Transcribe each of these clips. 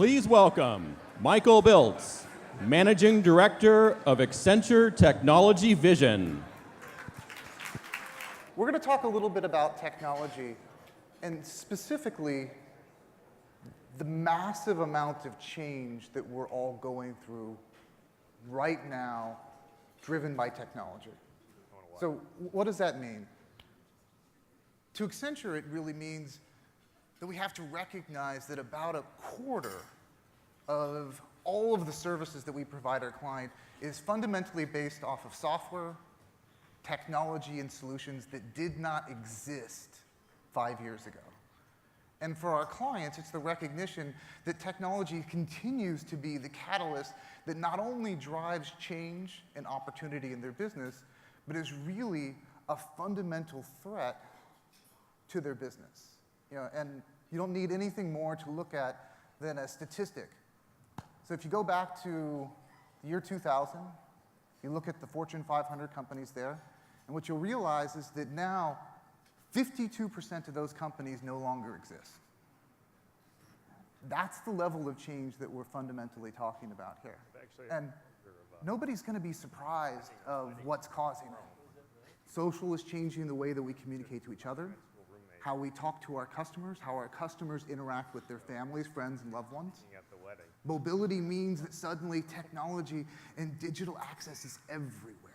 Please welcome Michael Biltz, Managing Director of Accenture Technology Vision. We're going to talk a little bit about technology, and specifically the massive amount of change that we're all going through right now, driven by technology. So what does that mean? To Accenture, it really means that we have to recognize that about a quarter of all of the services that we provide our client is fundamentally based off of software, technology, and solutions that did not exist 5 years ago. And for our clients, it's the recognition that technology continues to be the catalyst that not only drives change and opportunity in their business, but is really a fundamental threat to their business. And you don't need anything more to look at than a statistic. So if you go back to the year 2000, you look at the Fortune 500 companies there, and what you'll realize is that now 52% of those companies no longer exist. That's the level of change that we're fundamentally talking about here. And nobody's going to be surprised of what's causing it. Social is changing the way that we communicate to each other, how we talk to our customers, how our customers interact with their families, friends, and loved ones. Mobility means that suddenly technology and digital access is everywhere.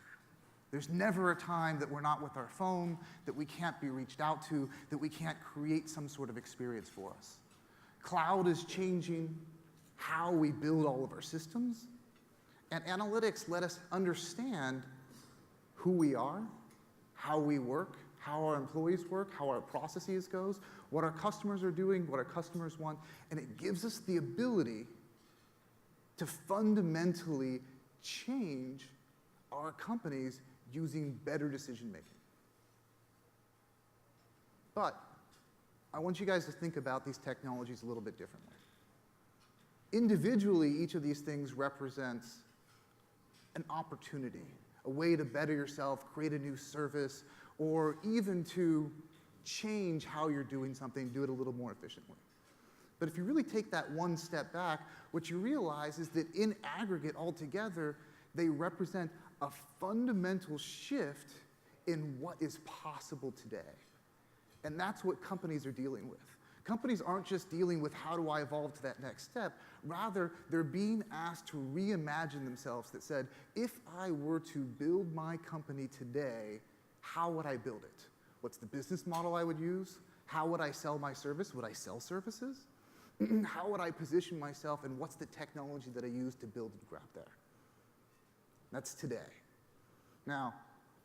There's never a time that we're not with our phone, that we can't be reached out to, that we can't create some sort of experience for us. Cloud is changing how we build all of our systems, and analytics let us understand who we are, how we work, how our employees work, how our processes goes, what our customers are doing, what our customers want, and it gives us the ability to fundamentally change our companies using better decision making. But I want you guys to think about these technologies a little bit differently. Individually, each of these things represents an opportunity, a way to better yourself, create a new service, or even to change how you're doing something, do it a little more efficiently. But if you really take that one step back, what you realize is that in aggregate altogether, they represent a fundamental shift in what is possible today. And that's what companies are dealing with. Companies aren't just dealing with how do I evolve to that next step. Rather, they're being asked to reimagine themselves that said, if I were to build my company today, how would I build it? What's the business model I would use? How would I sell my service? Would I sell services? How would I position myself, and what's the technology that I use to build and grab there? That's today. Now,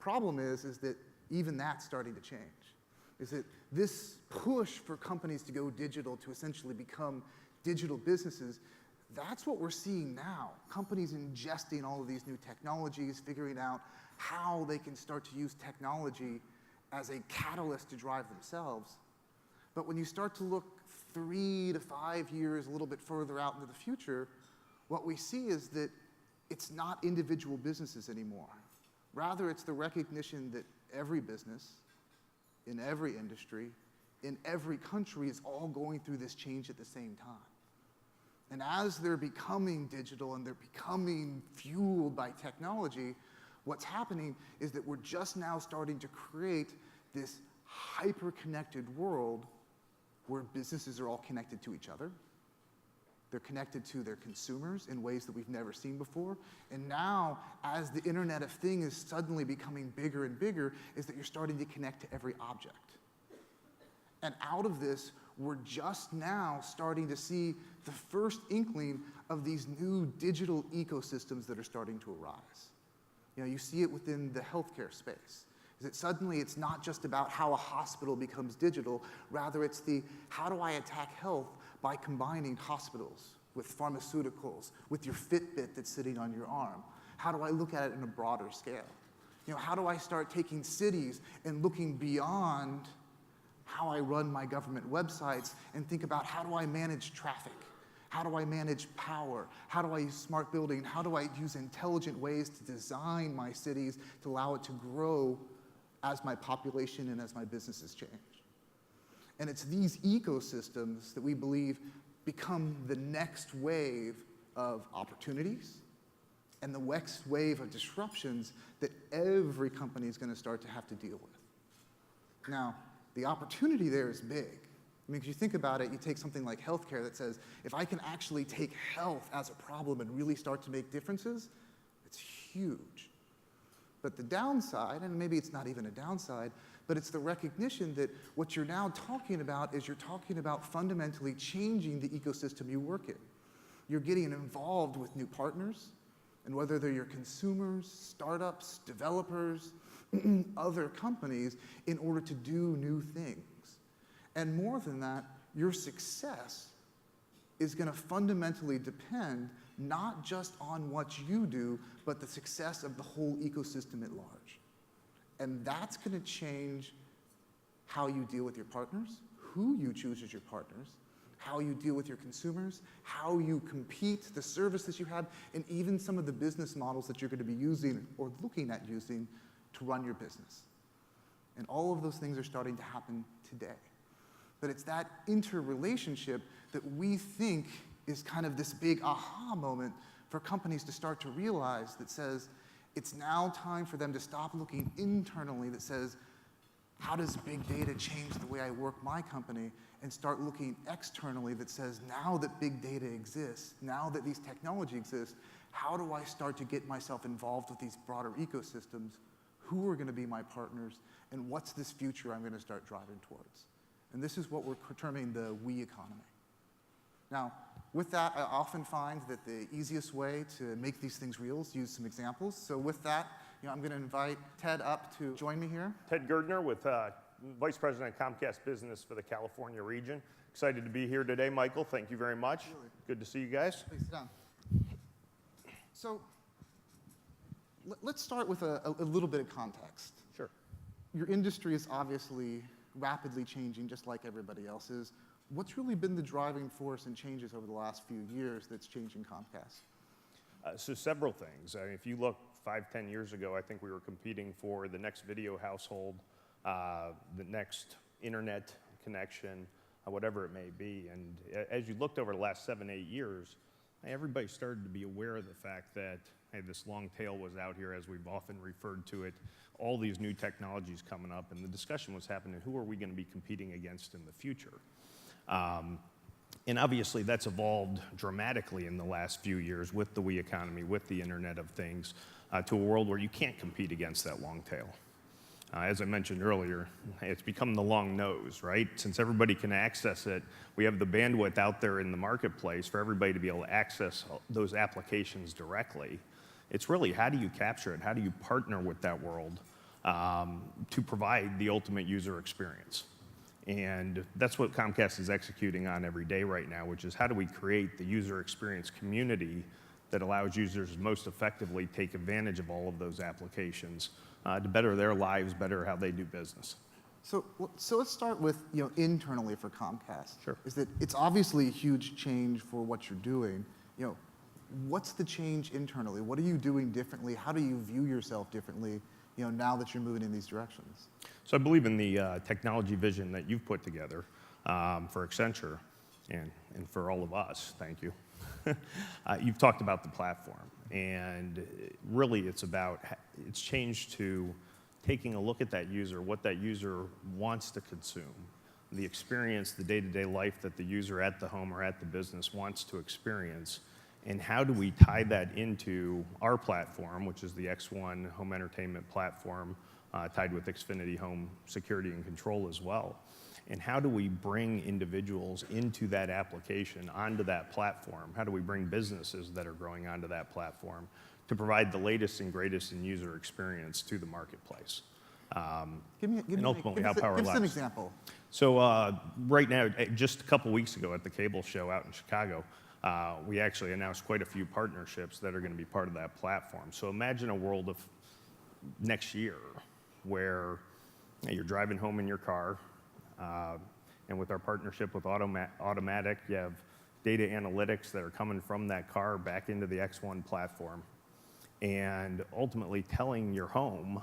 problem is that even that's starting to change. Is that this push for companies to go digital, to essentially become digital businesses, that's what we're seeing now. Companies ingesting all of these new technologies, figuring out how they can start to use technology as a catalyst to drive themselves. But when you start to look 3 to 5 years, a little bit further out into the future, what we see is that it's not individual businesses anymore. Rather, it's the recognition that every business, in every industry, in every country is all going through this change at the same time. And as they're becoming digital and they're becoming fueled by technology, what's happening is that we're just now starting to create this hyper-connected world where businesses are all connected to each other. They're connected to their consumers in ways that we've never seen before. And now, as the Internet of Things is suddenly becoming bigger and bigger, is that you're starting to connect to every object. And out of this, we're just now starting to see the first inkling of these new digital ecosystems that are starting to arise. You see it within the healthcare space. Is that suddenly it's not just about how a hospital becomes digital, rather it's the how do I attack health by combining hospitals with pharmaceuticals, with your Fitbit that's sitting on your arm. How do I look at it in a broader scale? How do I start taking cities and looking beyond how I run my government websites and think about how do I manage traffic? How do I manage power? How do I use smart building? How do I use intelligent ways to design my cities to allow it to grow as my population and as my businesses change? And it's these ecosystems that we believe become the next wave of opportunities and the next wave of disruptions that every company is going to start to have to deal with. Now, the opportunity there is big. I mean, if you think about it, you take something like healthcare that says, if I can actually take health as a problem and really start to make differences, it's huge. But the downside, and maybe it's not even a downside, but it's the recognition that what you're now talking about is you're talking about fundamentally changing the ecosystem you work in. You're getting involved with new partners, and whether they're your consumers, startups, developers, other companies, in order to do new things. And more than that, your success is going to fundamentally depend not just on what you do, but the success of the whole ecosystem at large. And that's going to change how you deal with your partners, who you choose as your partners, how you deal with your consumers, how you compete, the services you have, and even some of the business models that you're going to be using or looking at using to run your business. And all of those things are starting to happen today. But it's that interrelationship that we think is kind of this big aha moment for companies to start to realize that says, it's now time for them to stop looking internally that says, how does big data change the way I work my company? And start looking externally that says, now that big data exists, now that these technology exists, how do I start to get myself involved with these broader ecosystems? Who are going to be my partners? And what's this future I'm going to start driving towards? And this is what we're terming the we economy. Now, with that, I often find that the easiest way to make these things real is to use some examples. So with that, I'm going to invite Ted up to join me here. Ted Gertner with Vice President of Comcast Business for the California region. Excited to be here today, Michael. Thank you very much. Absolutely. Good to see you guys. Please sit down. So let's start with a little bit of context. Sure. Your industry is obviously rapidly changing, just like everybody else's. What's really been the driving force and changes over the last few years that's changing Comcast? So several things. I mean, if you look 5-10 years ago, I think we were competing for the next video household, the next internet connection, whatever it may be. And as you looked over the last 7-8 years, everybody started to be aware of the fact that, hey, this long tail was out here, as we've often referred to it, all these new technologies coming up, and the discussion was happening, who are we going to be competing against in the future? And obviously that's evolved dramatically in the last few years with the we economy, with the Internet of Things, to a world where you can't compete against that long tail. As I mentioned earlier, it's become the long nose, right? Since everybody can access it, we have the bandwidth out there in the marketplace for everybody to be able to access those applications directly. It's really, how do you capture it? How do you partner with that world to provide the ultimate user experience? And that's what Comcast is executing on every day right now, which is how do we create the user experience community that allows users most effectively take advantage of all of those applications to better their lives, better how they do business. So let's start with internally for Comcast. Sure. Is that it's obviously a huge change for what you're doing. What's the change internally? What are you doing differently? How do you view yourself differently? Now that you're moving in these directions. So I believe in the technology vision that you've put together for Accenture and for all of us. Thank you. You've talked about the platform, and really it's changed to taking a look at that user, what that user wants to consume, the experience, the day-to-day life that the user at the home or at the business wants to experience, and how do we tie that into our platform, which is the X1 home entertainment platform, tied with Xfinity Home Security and Control as well. And how do we bring individuals into that application, onto that platform? How do we bring businesses that are growing onto that platform to provide the latest and greatest in user experience to the marketplace? And ultimately, how power Give us an lasts. example. So right now, just a couple weeks ago at the cable show out in Chicago, we actually announced quite a few partnerships that are going to be part of that platform. So imagine a world of next year where you're driving home in your car, and with our partnership with Automatic, you have data analytics that are coming from that car back into the X1 platform, and ultimately telling your home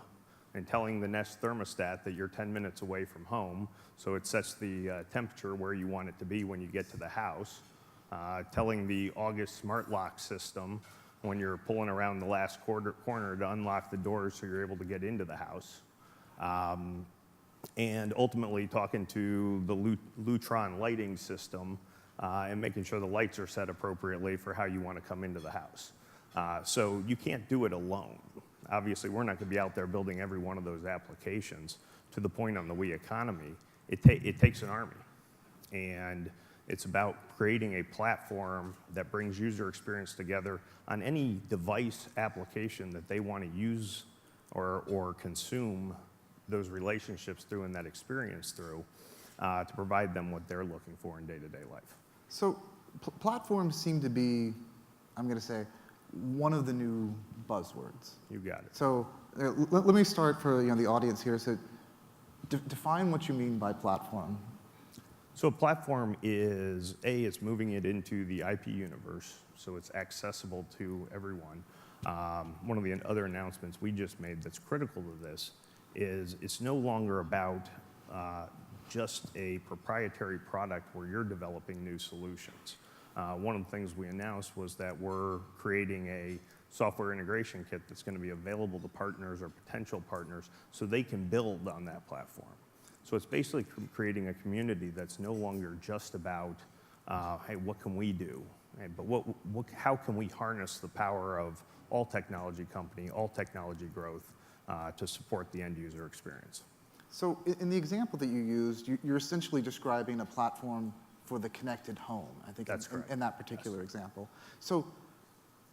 and telling the Nest thermostat that you're 10 minutes away from home, so it sets the temperature where you want it to be when you get to the house. telling the August smart lock system when you're pulling around the last corner to unlock the doors so you're able to get into the house. And ultimately talking to the Lutron lighting system and making sure the lights are set appropriately for how you want to come into the house. So you can't do it alone. Obviously, we're not going to be out there building every one of those applications. To the point on the We economy, it takes an army. And it's about creating a platform that brings user experience together on any device application that they want to use or consume those relationships through and that experience through to provide them what they're looking for in day-to-day life. So platforms seem to be, I'm going to say, one of the new buzzwords. You got it. So let me start for the audience here. So define what you mean by platform. So a platform is, it's moving it into the IP universe, so it's accessible to everyone. One of the other announcements we just made that's critical to this is it's no longer about just a proprietary product where you're developing new solutions. One of the things we announced was that we're creating a software integration kit that's going to be available to partners or potential partners so they can build on that platform. So it's basically creating a community that's no longer just about, hey, what can we do? Hey, but how can we harness the power of all technology company, all technology growth to support the end user experience? So in the example that you used, you're essentially describing a platform for the connected home, I think, That's correct. In that particular example. So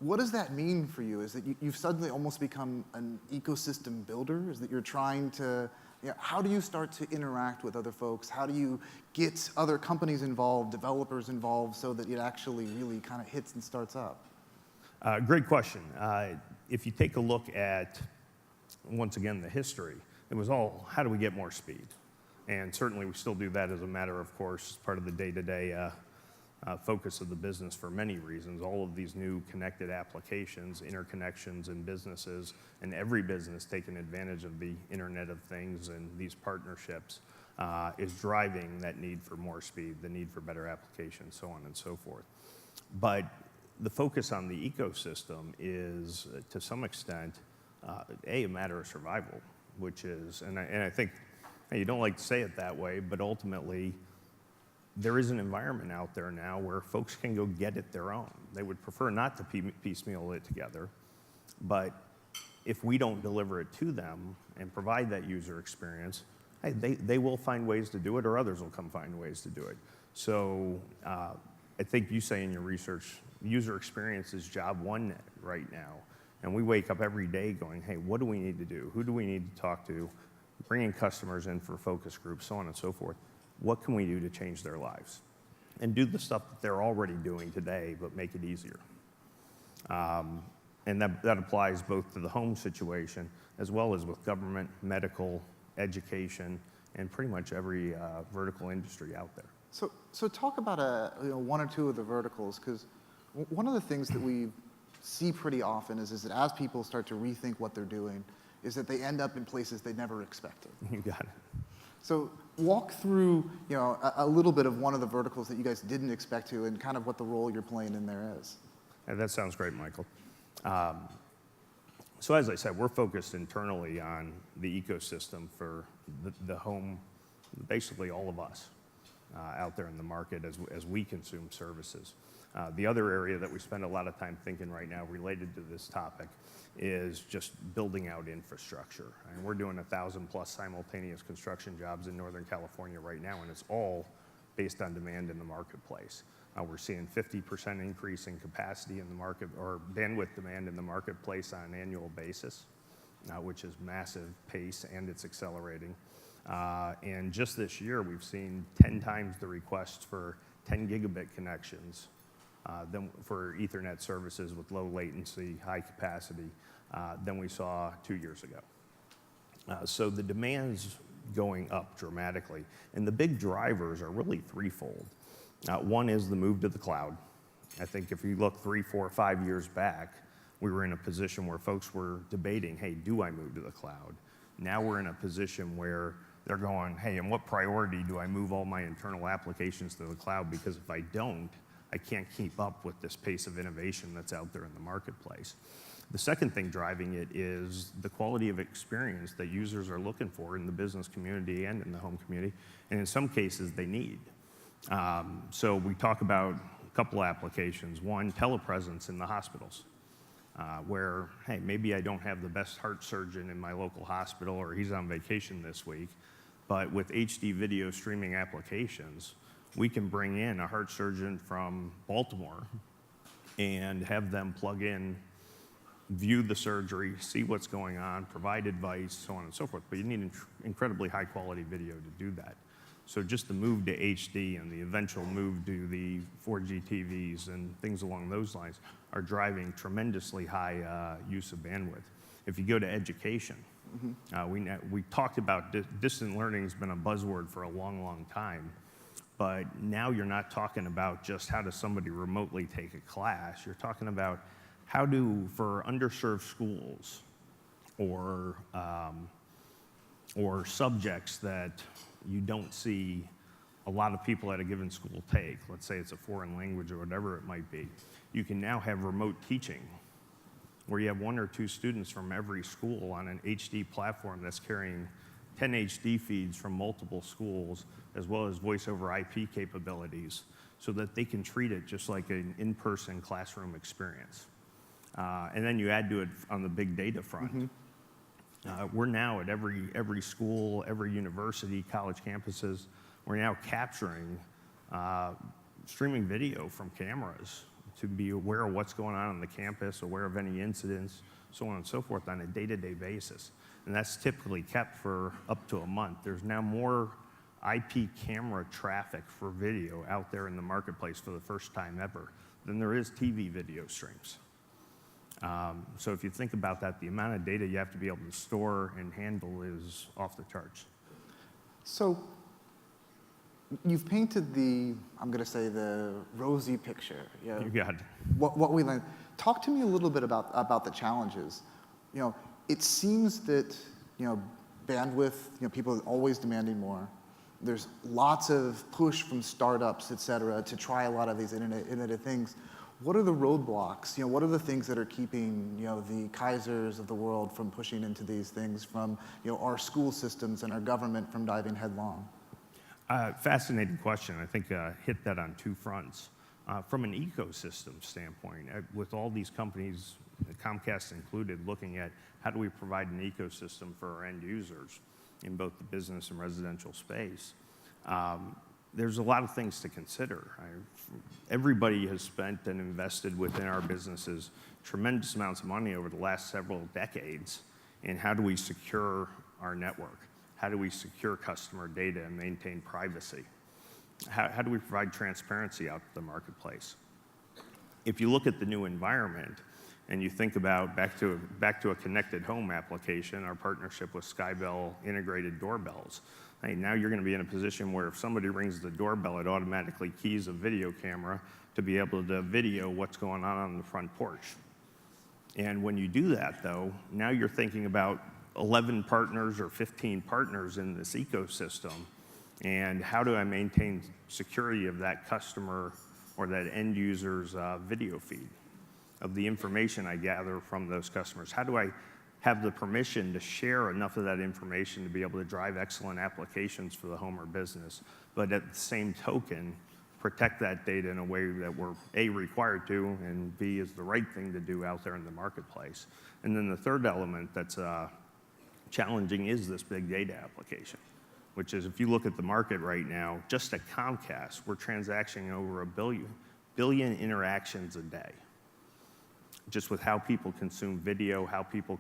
what does that mean for you? Is that you've suddenly almost become an ecosystem builder? Is that you're trying to, how do you start to interact with other folks? How do you get other companies involved, developers involved, so that it actually really kind of hits and starts up? Great question. If you take a look at, once again, the history, it was all, how do we get more speed? And certainly we still do that as a matter of course, part of the day-to-day focus of the business for many reasons. All of these new connected applications, interconnections in businesses, and every business taking advantage of the Internet of Things and these partnerships is driving that need for more speed, the need for better applications, so on and so forth. But the focus on the ecosystem is, to some extent, a matter of survival, which is, and I think, you don't like to say it that way, but ultimately, there is an environment out there now where folks can go get it their own. They would prefer not to piecemeal it together, but if we don't deliver it to them and provide that user experience, hey, they will find ways to do it, or others will come find ways to do it. So I think you say in your research, user experience is job one right now. And we wake up every day going, hey, what do we need to do? Who do we need to talk to? Bringing customers in for focus groups, so on and so forth. What can we do to change their lives? And do the stuff that they're already doing today, but make it easier. And that applies both to the home situation, as well as with government, medical, education, and pretty much every vertical industry out there. So talk about one or two of the verticals, because one of the things that we see pretty often is that as people start to rethink what they're doing, is that they end up in places they never expected. You got it. So walk through a little bit of one of the verticals that you guys didn't expect to, and kind of what the role you're playing in there is. Yeah, that sounds great, Michael. So as I said, we're focused internally on the ecosystem for the home, basically all of us out there in the market as we consume services. The other area that we spend a lot of time thinking right now related to this topic is just building out infrastructure. And we're doing 1,000+ simultaneous construction jobs in Northern California right now, and it's all based on demand in the marketplace. We're seeing 50% increase in capacity in the market, or bandwidth demand in the marketplace on an annual basis, which is massive pace, and it's accelerating. And just this year, we've seen 10 times the requests for 10 gigabit connections than for Ethernet services with low latency, high capacity, than we saw 2 years ago. So the demand's going up dramatically. And the big drivers are really threefold. One is the move to the cloud. I think if you look 3, 4, 5 years back, we were in a position where folks were debating, hey, do I move to the cloud? Now we're in a position where they're going, hey, in what priority do I move all my internal applications to the cloud? Because if I don't, I can't keep up with this pace of innovation that's out there in the marketplace. The second thing driving it is the quality of experience that users are looking for in the business community and in the home community, and in some cases they need. So we talk about a couple of applications. One, telepresence in the hospitals, where, hey, maybe I don't have the best heart surgeon in my local hospital, or he's on vacation this week, but with HD video streaming applications, we can bring in a heart surgeon from Baltimore and have them plug in, view the surgery, see what's going on, provide advice, so on and so forth. But you need incredibly high quality video to do that. So just the move to HD and the eventual move to the 4G TVs and things along those lines are driving tremendously high use of bandwidth. If you go to education, we talked about distant learning has been a buzzword for a long, long time. But now you're not talking about just how does somebody remotely take a class. You're talking about how do, for underserved schools or subjects that you don't see a lot of people at a given school take, let's say it's a foreign language or whatever it might be, you can now have remote teaching where you have 1 or 2 students from every school on an HD platform that's carrying 10 HD feeds from multiple schools, as well as voice over IP capabilities, so that they can treat it just like an in-person classroom experience. And then you add to it on the big data front. We're now at every school, every university, college campuses, we're now capturing streaming video from cameras to be aware of what's going on the campus, aware of any incidents, so on and so forth on a day-to-day basis. And that's typically kept for up to a month. There's now more IP camera traffic for video out there in the marketplace for the first time ever than there is TV video streams. So if you think about that, the amount of data you have to be able to store and handle is off the charts. So you've painted the, I'm going to say, the rosy picture. You got it. What we learned. Talk to me a little bit about the challenges. It seems that bandwidth, people are always demanding more. There's lots of push from startups, et cetera, to try a lot of these internet things. What are the roadblocks? What are the things that are keeping the Kaisers of the world from pushing into these things, from our school systems and our government from diving headlong? Fascinating question. I think hit that on 2 fronts. From an ecosystem standpoint, with all these companies, Comcast included, looking at how do we provide an ecosystem for our end users in both the business and residential space, there's a lot of things to consider. Everybody has spent and invested within our businesses tremendous amounts of money over the last several decades in how do we secure our network? How do we secure customer data and maintain privacy? How do we provide transparency out to the marketplace? If you look at the new environment and you think about back to a connected home application, our partnership with Skybell integrated doorbells. Hey, now you're going to be in a position where if somebody rings the doorbell, it automatically keys a video camera to be able to video what's going on the front porch. And when you do that, though, now you're thinking about 11 partners or 15 partners in this ecosystem, and how do I maintain security of that customer or that end user's video feed, of the information I gather from those customers? How do I have the permission to share enough of that information to be able to drive excellent applications for the home or business, but at the same token, protect that data in a way that we're A, required to, and B, is the right thing to do out there in the marketplace. And then the third element that's challenging is this big data application, which is, if you look at the market right now, just at Comcast, we're transacting over a billion interactions a day, just with how people consume video, how people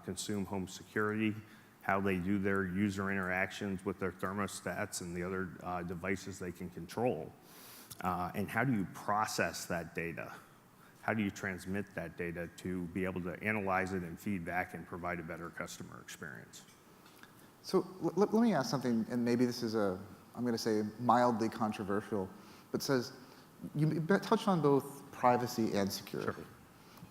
consume home security, how they do their user interactions with their thermostats and the other devices they can control. And how do you process that data? How do you transmit that data to be able to analyze it and feed back and provide a better customer experience? So let me ask something, and maybe this is I'm going to say mildly controversial, but says, you touched on both privacy and security. Sure.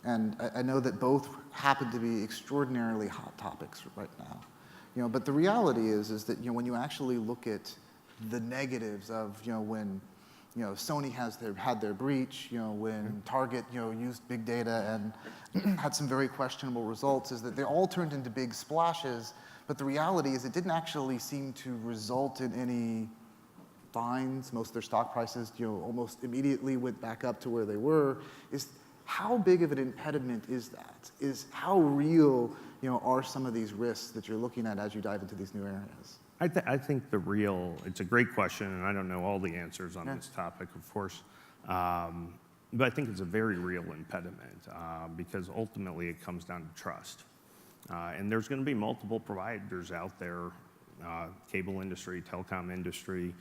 And I know that both happen to be extraordinarily hot topics right now. But the reality is that when you actually look at the negatives of when Sony had their breach, when Target, used big data and had some very questionable results, is that they all turned into big splashes, but the reality is it didn't actually seem to result in any fines. Most of their stock prices, almost immediately went back up to where they were. How big of an impediment is that? How real, are some of these risks that you're looking at as you dive into these new areas? I think it's a great question, and I don't know all the answers on this topic, of course. But I think it's a very real impediment because ultimately it comes down to trust. And there's going to be multiple providers out there, cable industry, telecom industry,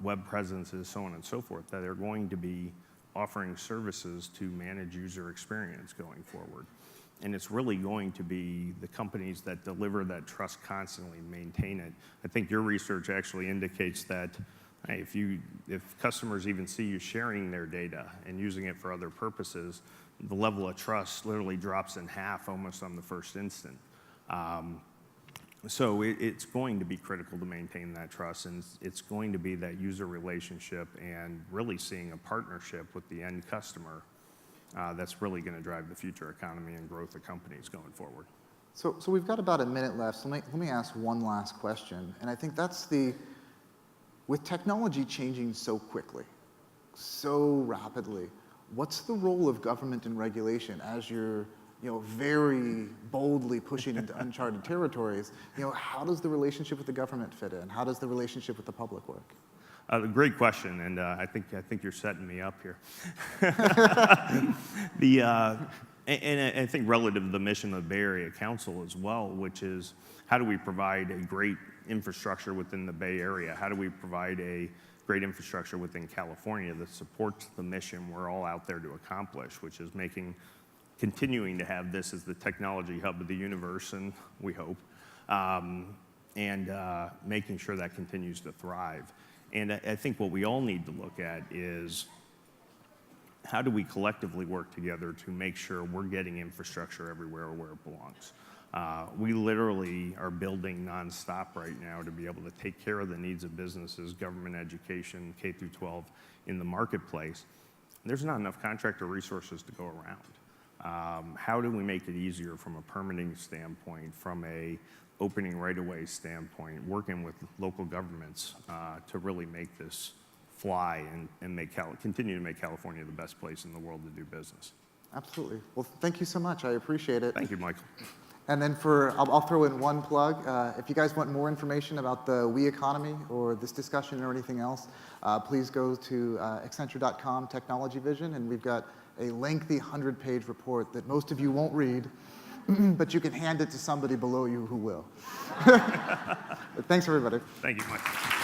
web presences, so on and so forth, that are going to be offering services to manage user experience going forward. And it's really going to be the companies that deliver that trust constantly, maintain it. I think your research actually indicates that hey, if customers even see you sharing their data and using it for other purposes, the level of trust literally drops in half almost on the first instant. So it's going to be critical to maintain that trust, and it's going to be that user relationship and really seeing a partnership with the end customer that's really going to drive the future economy and growth of companies going forward. So we've got about a minute left, so let me ask one last question, and I think that's with technology changing so quickly, so rapidly, what's the role of government and regulation as you're very boldly pushing into uncharted territories? How does the relationship with the government fit in? How does the relationship with the public work? Great question, and I think you're setting me up here. And I think relative to the mission of the Bay Area Council as well, which is how do we provide a great infrastructure within the Bay Area? How do we provide a great infrastructure within California that supports the mission we're all out there to accomplish, which is continuing to have this as the technology hub of the universe, and we hope, and making sure that continues to thrive. And I think what we all need to look at is how do we collectively work together to make sure we're getting infrastructure everywhere where it belongs. We literally are building nonstop right now to be able to take care of the needs of businesses, government, education, K through 12 in the marketplace. There's not enough contractor resources to go around. How do we make it easier from a permitting standpoint, from a opening right-of-way standpoint, working with local governments to really make this fly and continue to make California the best place in the world to do business. Absolutely. Well, thank you so much. I appreciate it. Thank you, Michael. And then I'll throw in one plug. If you guys want more information about the We economy or this discussion or anything else, please go to Accenture.com Technology Vision, and we've got a lengthy 100-page report that most of you won't read, but you can hand it to somebody below you who will. But thanks, everybody. Thank you, Michael.